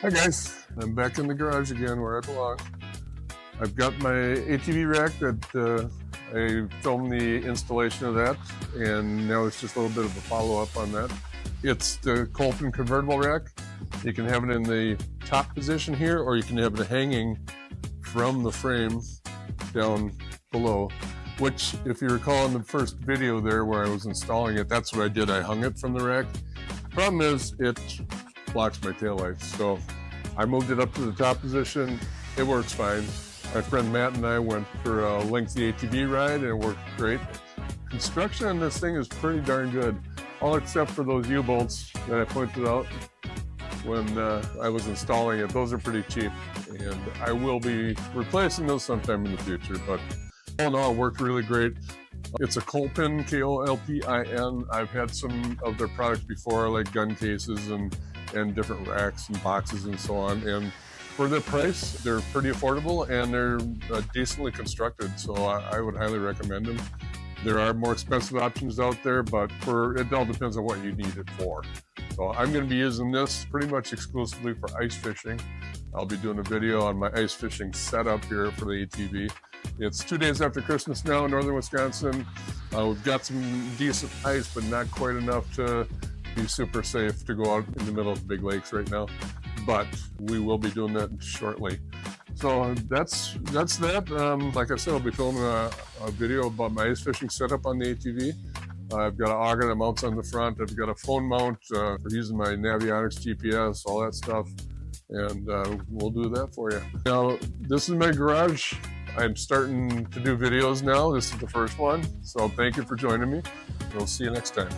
Hi guys, I'm back in the garage again where I belong. I've got my ATV rack that I filmed the installation of that, and now it's just a little bit of a follow-up on that. It's the Kolpin convertible rack. You can have it in the top position here, or you can have it hanging from the frame down below, which, if you recall in the first video there where I was installing it, that's what I did. I hung it from the rack. Problem is, it blocks my taillights, so I moved it up to the top position. It works fine. My friend Matt and I went for a lengthy ATV ride and it worked great. Construction on this thing is pretty darn good, all except for those U-bolts that I pointed out when I was installing it. Those are pretty cheap, and I will be replacing those sometime in the future, but all in all, it worked really great. It's a Kolpin, K-O-L-P-I-N. I've had some of their products before, like gun cases and different racks and boxes and so on. And for their price, they're pretty affordable and they're decently constructed. So I would highly recommend them. There are more expensive options out there, but it all depends on what you need it for. So I'm going to be using this pretty much exclusively for ice fishing. I'll be doing a video on my ice fishing setup here for the ATV. It's 2 days after Christmas now in northern Wisconsin. We've got some decent ice, but not quite enough to be super safe to go out in the middle of the big lakes right now. But we will be doing that shortly. So that's that. Like I said, I'll be filming a video about my ice fishing setup on the ATV. I've got an auger that mounts on the front. I've got a phone mount for using my Navionics GPS, all that stuff. And we'll do that for you. Now, this is my garage. I'm starting to do videos now. This is the first one. So thank you for joining me. We'll see you next time.